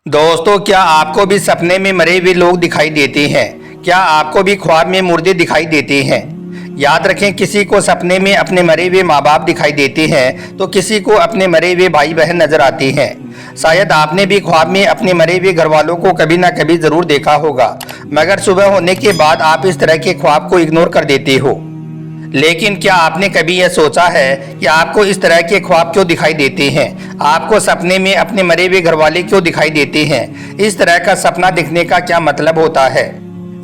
दोस्तों, क्या आपको भी सपने में मरे हुए लोग दिखाई देते हैं? क्या आपको भी ख्वाब में मुर्दे दिखाई देते हैं? याद रखें, किसी को सपने में अपने मरे हुए माँ बाप दिखाई देते हैं तो किसी को अपने मरे हुए भाई बहन नजर आते हैं। शायद आपने भी ख्वाब में अपने मरे हुए घर वालों को कभी ना कभी जरूर देखा होगा, मगर सुबह होने के बाद आप इस तरह के ख्वाब को इग्नोर कर देते हो। लेकिन क्या आपने कभी यह सोचा है कि आपको इस तरह के ख्वाब क्यों दिखाई देते हैं? आपको सपने में अपने मरे हुए घरवाले क्यों दिखाई देते हैं? इस तरह का सपना दिखने का क्या मतलब होता है?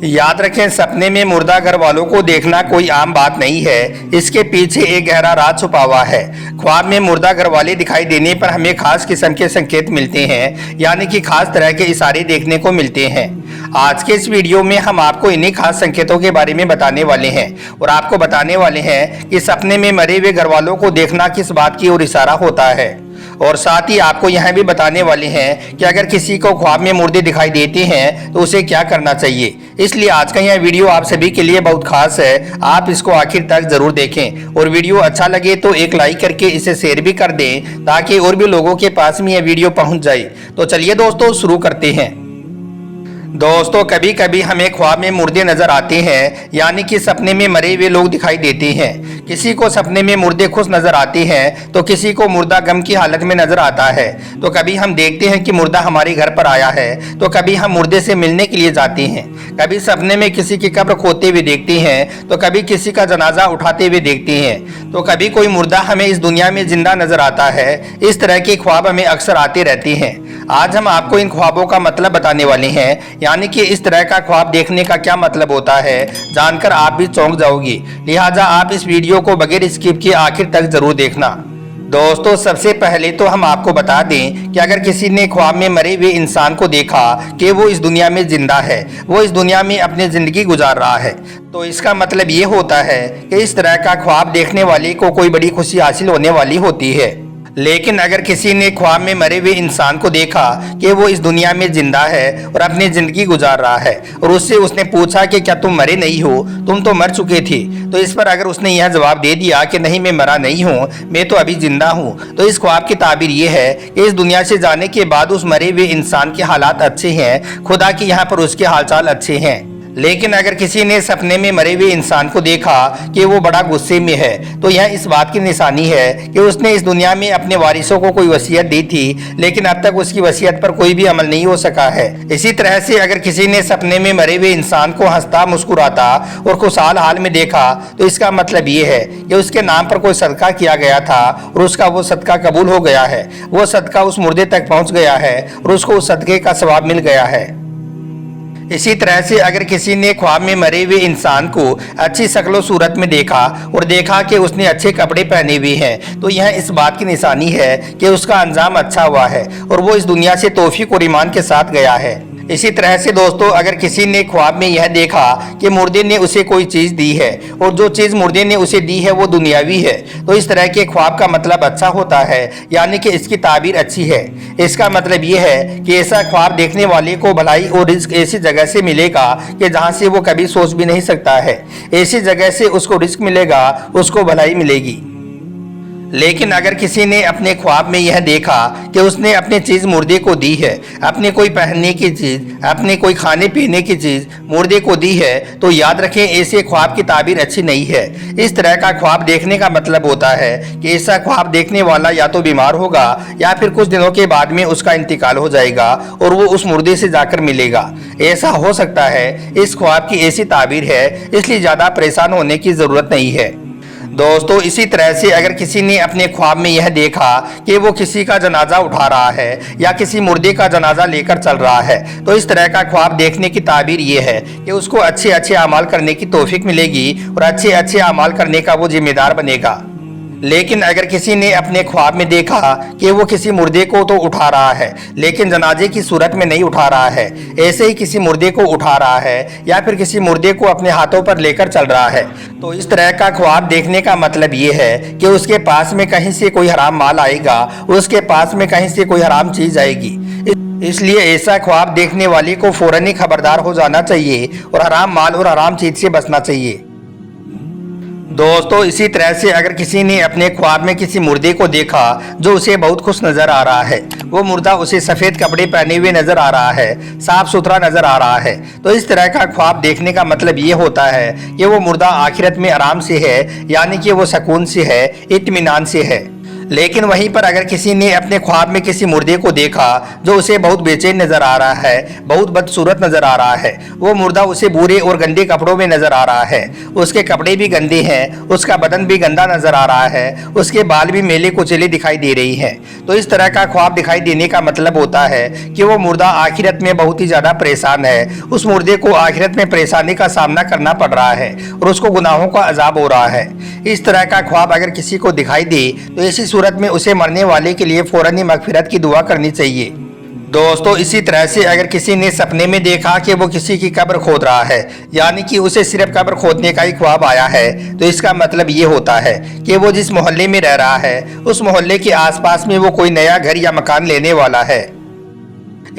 याद रखें, सपने में मुर्दा घर वालों को देखना कोई आम बात नहीं है। इसके पीछे एक गहरा राज छुपा हुआ है। ख्वाब में मुर्दा घर वाले दिखाई देने पर हमें खास किस्म के संकेत मिलते हैं, यानी कि खास तरह के इशारे देखने को मिलते हैं। आज के इस वीडियो में हम आपको इन्हीं खास संकेतों के बारे में बताने वाले हैं और आपको बताने वाले हैं कि सपने में मरे हुए घर वालों को देखना किस बात की ओर इशारा होता है। और साथ ही आपको यह भी बताने वाले हैं कि अगर किसी को ख्वाब में मुर्दे दिखाई देते हैं तो उसे क्या करना चाहिए। इसलिए आज का यह वीडियो आप सभी के लिए बहुत खास है, आप इसको आखिर तक जरूर देखें और वीडियो अच्छा लगे तो एक लाइक करके इसे शेयर भी कर दें ताकि और भी लोगों के पास में यह वीडियो पहुंच जाए। तो चलिए दोस्तों, शुरू करते हैं। दोस्तों, कभी कभी हमें ख्वाब में मुर्दे नजर आते हैं, यानी कि सपने में मरे हुए लोग दिखाई देते हैं। किसी को सपने में मुर्दे खुश नजर आते हैं तो किसी को मुर्दा गम की हालत में नजर आता है। तो कभी हम देखते हैं कि मुर्दा हमारे घर पर आया है तो कभी हम मुर्दे से मिलने के लिए जाते हैं। कभी सपने में किसी की कब्र खोदते हुए देखते हैं तो कभी किसी का जनाजा उठाते हुए देखते हैं। तो कभी कोई मुर्दा हमें इस दुनिया में जिंदा नजर आता है। इस तरह के ख्वाब हमें अक्सर आते रहते हैं। आज हम आपको इन ख्वाबों का मतलब बताने वाले हैं, यानी कि इस तरह का ख्वाब देखने का क्या मतलब होता है। जानकर आप भी चौंक जाओगी, लिहाजा आप इस वीडियो को बगैर स्किप किए आखिर तक जरूर देखना। दोस्तों, सबसे पहले तो हम आपको बता दें कि अगर किसी ने ख्वाब में मरे हुए इंसान को देखा कि वो इस दुनिया में जिंदा है, वो इस दुनिया में अपनी जिंदगी गुजार रहा है, तो इसका मतलब ये होता है कि इस तरह का ख्वाब देखने वाले को कोई बड़ी खुशी हासिल होने वाली होती है। लेकिन अगर किसी ने ख्वाब में मरे हुए इंसान को देखा कि वो इस दुनिया में जिंदा है और अपनी जिंदगी गुजार रहा है और उससे उसने पूछा कि क्या तुम मरे नहीं हो, तुम तो मर चुके थे, तो इस पर अगर उसने यह जवाब दे दिया कि नहीं, मैं मरा नहीं हूँ, मैं तो अभी जिंदा हूँ, तो इस ख्वाब की ताबीर ये है कि इस दुनिया से जाने के बाद उस मरे हुए इंसान के हालात अच्छे हैं, खुदा की यहाँ पर उसके हालचाल अच्छे हैं। लेकिन अगर किसी ने सपने में मरे हुए इंसान को देखा कि वो बड़ा गुस्से में है तो यह इस बात की निशानी है कि उसने इस दुनिया में अपने वारिसों को कोई वसीयत दी थी, लेकिन अब तक उसकी वसीयत पर कोई भी अमल नहीं हो सका है। इसी तरह से अगर किसी ने सपने में मरे हुए इंसान को हंसता मुस्कुराता और खुशहाल हाल में देखा तो इसका मतलब ये है कि उसके नाम पर कोई सदका किया गया था और उसका वो सदका कबूल हो गया है, वो सदका उस मुर्दे तक पहुंच गया है और उसको उस सदके का सवाब मिल गया है। इसी तरह से अगर किसी ने ख्वाब में मरे हुए इंसान को अच्छी शक्ल सूरत में देखा और देखा कि उसने अच्छे कपड़े पहने हुए हैं तो यह इस बात की निशानी है कि उसका अंजाम अच्छा हुआ है और वो इस दुनिया से तौफीक और ईमान के साथ गया है। इसी तरह से दोस्तों, अगर किसी ने ख्वाब में यह देखा कि मुर्दे ने उसे कोई चीज दी है और जो चीज मुर्दे ने उसे दी है वो दुनियावी है, तो इस तरह के ख्वाब का मतलब अच्छा होता है, यानी कि इसकी ताबीर अच्छी है। इसका मतलब ये है कि ऐसा ख्वाब देखने वाले को भलाई और रिस्क ऐसी जगह से मिलेगा कि जहाँ से वो कभी सोच भी नहीं सकता है। ऐसी जगह से उसको रिस्क मिलेगा, उसको भलाई मिलेगी। लेकिन अगर किसी ने अपने ख्वाब में यह देखा कि उसने अपनी चीज मुर्दे को दी है, अपने कोई पहनने की चीज, अपने कोई खाने पीने की चीज मुर्दे को दी है, तो याद रखें ऐसे ख्वाब की ताबीर अच्छी नहीं है। इस तरह का ख्वाब देखने का मतलब होता है कि ऐसा ख्वाब देखने वाला या तो बीमार होगा या फिर कुछ दिनों के बाद में उसका इंतकाल हो जाएगा और वो उस मुर्दे से जाकर मिलेगा। ऐसा हो सकता है, इस ख्वाब की ऐसी ताबीर है, इसलिए ज्यादा परेशान होने की जरूरत नहीं है। दोस्तों, इसी तरह से अगर किसी ने अपने ख्वाब में यह देखा कि वो किसी का जनाजा उठा रहा है या किसी मुर्दे का जनाजा लेकर चल रहा है तो इस तरह का ख्वाब देखने की ताबीर ये है कि उसको अच्छे अच्छे अमाल करने की तौफीक मिलेगी और अच्छे अच्छे अमाल करने का वो जिम्मेदार बनेगा। लेकिन अगर किसी ने अपने ख्वाब में देखा कि वो किसी मुर्दे को तो उठा रहा है लेकिन जनाजे की सूरत में नहीं उठा रहा है, ऐसे ही किसी मुर्दे को उठा रहा है या फिर किसी मुर्दे को अपने हाथों पर लेकर चल रहा है, तो इस तरह का ख्वाब देखने का मतलब ये है कि उसके पास में कहीं से कोई हराम माल आएगा, उसके पास में कहीं से कोई हराम चीज आएगी। इसलिए ऐसा ख्वाब देखने वाले को फौरन ही खबरदार हो जाना चाहिए और हराम माल और हराम चीज से बचना चाहिए। दोस्तों इसी तरह से अगर किसी ने अपने ख्वाब में किसी मुर्दे को देखा जो उसे बहुत खुश नजर आ रहा है, वो मुर्दा उसे सफेद कपड़े पहने हुए नजर आ रहा है, साफ सुथरा नजर आ रहा है, तो इस तरह का ख्वाब देखने का मतलब ये होता है कि वो मुर्दा आखिरत में आराम से है, यानी कि वो सुकून से है, इत्मीनान से है। लेकिन वहीं पर अगर किसी ने अपने ख्वाब में किसी मुर्दे को देखा जो उसे बहुत बेचैन नजर आ रहा है, बहुत बदसूरत नजर आ रहा है, वो मुर्दा उसे बुरे और गंदे कपड़ों में नजर आ रहा है, उसके कपड़े भी गंदे हैं, उसका बदन भी गंदा नजर आ रहा है, उसके बाल भी मेले कुचले दिखाई दे रही हैं, तो इस तरह का ख्वाब दिखाई देने का मतलब होता है कि वो मुर्दा आखिरत में बहुत ही ज्यादा परेशान है। उस मुर्दे को आखिरत में परेशानी का सामना करना पड़ रहा है और उसको गुनाहों का अजाब हो रहा है। इस तरह का ख्वाब अगर किसी को दिखाई दे तो ऐसी सूरत में उसे मरने वाले के लिए फौरन ही मगफिरत की दुआ करनी चाहिए। दोस्तों इसी तरह से अगर किसी ने सपने में देखा कि वो किसी की कब्र खोद रहा है, यानी कि उसे सिर्फ कब्र खोदने का ही ख्वाब आया है, तो इसका मतलब ये होता है कि वो जिस मोहल्ले में रह रहा है उस मोहल्ले के आसपास में वो कोई नया घर या मकान लेने वाला है।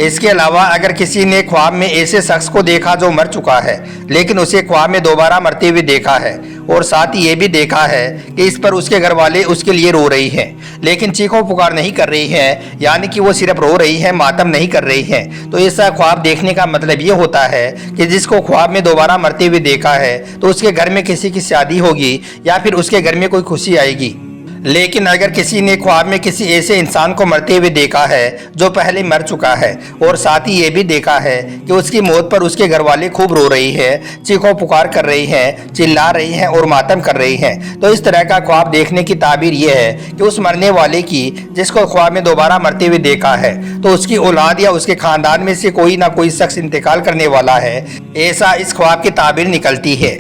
इसके अलावा अगर किसी ने ख्वाब में ऐसे शख्स को देखा जो मर चुका है लेकिन उसे ख्वाब में दोबारा मरते हुए देखा है और साथ ही ये भी देखा है कि इस पर उसके घर वाले उसके लिए रो रही हैं, लेकिन चीखों पुकार नहीं कर रही हैं, यानी कि वो सिर्फ रो रही हैं, मातम नहीं कर रही हैं, तो ऐसा ख्वाब देखने का मतलब ये होता है कि जिसको ख्वाब में दोबारा मरते हुए देखा है तो उसके घर में किसी की शादी होगी या फिर उसके घर में कोई खुशी आएगी। लेकिन अगर किसी ने ख्वाब में किसी ऐसे इंसान को मरते हुए देखा है जो पहले मर चुका है और साथ ही ये भी देखा है कि उसकी मौत पर उसके घर वाले खूब रो रही हैं, चीखों पुकार कर रही हैं, चिल्ला रही हैं और मातम कर रही हैं, तो इस तरह का ख्वाब देखने की ताबीर ये है कि उस मरने वाले की जिसको ख्वाब में दोबारा मरते हुए देखा है तो उसकी औलाद या उसके खानदान में से कोई ना कोई शख्स इंतकाल करने वाला है, ऐसा इस ख्वाब की ताबीर निकलती है।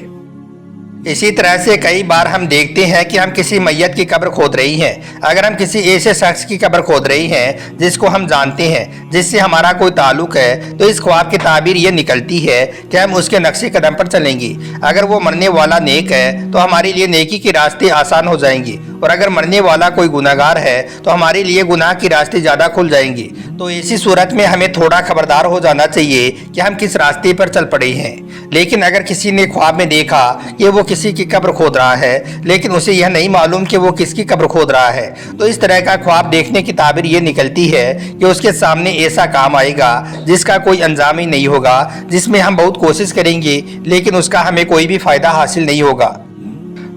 इसी तरह से कई बार हम देखते हैं कि हम किसी मैयत की कब्र खोद रही हैं। अगर हम किसी ऐसे शख्स की कब्र खोद रही हैं जिसको हम जानते हैं, जिससे हमारा कोई ताल्लुक है, तो इस ख्वाब की ताबीर ये निकलती है कि हम उसके नक्शे कदम पर चलेंगे। अगर वो मरने वाला नेक है तो हमारे लिए नेकी के रास्ते आसान हो जाएंगे और अगर मरने वाला कोई गुनाहगार है तो हमारे लिए गुनाह के रास्ते ज़्यादा खुल जाएंगे। तो ऐसी सूरत में हमें थोड़ा खबरदार हो जाना चाहिए कि हम किस रास्ते पर चल पड़े हैं। लेकिन अगर किसी ने ख्वाब में देखा कि वो किसी की कब्र खोद रहा है लेकिन उसे यह नहीं मालूम कि वो किसकी कब्र खोद रहा है, तो इस तरह का ख्वाब देखने की ताबीर ये निकलती है कि उसके सामने ऐसा काम आएगा जिसका कोई अंजाम ही नहीं होगा, जिसमें हम बहुत कोशिश करेंगे लेकिन उसका हमें कोई भी फायदा हासिल नहीं होगा।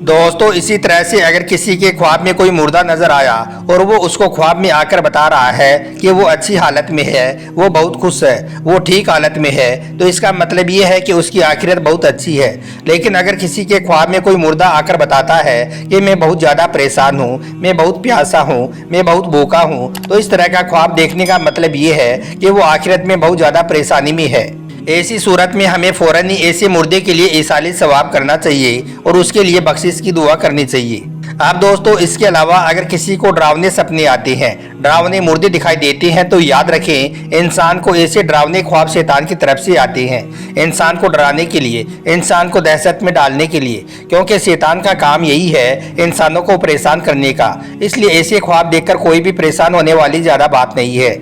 दोस्तों इसी तरह से अगर किसी के ख्वाब में कोई मुर्दा नजर आया और वो उसको ख्वाब में आकर बता रहा है कि वो अच्छी हालत में है, वो बहुत खुश है, वो ठीक हालत में है, तो इसका मतलब ये है कि उसकी आखिरत बहुत अच्छी है। लेकिन अगर किसी के ख्वाब में कोई मुर्दा आकर बताता है कि मैं बहुत ज़्यादा परेशान हूँ, मैं बहुत प्यासा हूँ, मैं बहुत भूखा हूँ, तो इस तरह का ख्वाब देखने का मतलब ये है कि वो आखिरत में बहुत ज़्यादा परेशानी में है। ऐसी सूरत में हमें फौरन ही ऐसे मुर्दे के लिए इसाले सवाब करना चाहिए और उसके लिए बख्शिश की दुआ करनी चाहिए। अब दोस्तों इसके अलावा अगर किसी को डरावने सपने आते हैं, डरावने मुर्दे दिखाई देते हैं, तो याद रखें इंसान को ऐसे डरावने ख्वाब शैतान की तरफ से आते हैं, इंसान को डराने के लिए, इंसान को दहशत में डालने के लिए, क्योंकि शैतान का काम यही है इंसानों को परेशान करने का। इसलिए ऐसे ख्वाब देखकर कोई भी परेशान होने वाली ज़्यादा बात नहीं है।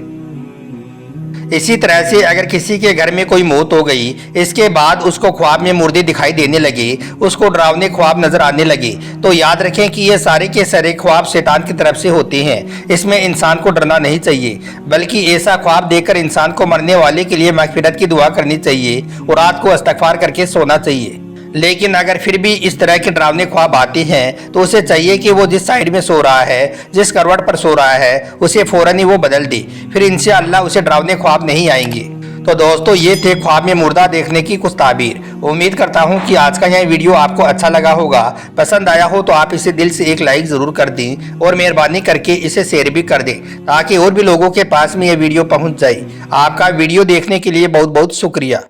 इसी तरह से अगर किसी के घर में कोई मौत हो गई, इसके बाद उसको ख्वाब में मुर्दे दिखाई देने लगे, उसको डरावने ख्वाब नजर आने लगे, तो याद रखें कि ये सारे के सारे ख्वाब शैतान की तरफ से होते हैं। इसमें इंसान को डरना नहीं चाहिए, बल्कि ऐसा ख्वाब देखकर इंसान को मरने वाले के लिए मगफिरत की दुआ करनी चाहिए और रात को इस्तगफार करके सोना चाहिए। लेकिन अगर फिर भी इस तरह के डरावने ख्वाब आते हैं तो उसे चाहिए कि वो जिस साइड में सो रहा है, जिस करवट पर सो रहा है, उसे फौरन ही वो बदल दे, फिर इंशाअल्लाह उसे डरावने ख्वाब नहीं आएंगे। तो दोस्तों ये थे ख्वाब में मुर्दा देखने की कुछ ताबीर। उम्मीद करता हूँ कि आज का यह वीडियो आपको अच्छा लगा होगा। पसंद आया हो तो आप इसे दिल से एक लाइक ज़रूर कर दें और मेहरबानी करके इसे शेयर भी कर दें ताकि और भी लोगों के पास में ये वीडियो पहुँच जाए। आपका वीडियो देखने के लिए बहुत बहुत शुक्रिया।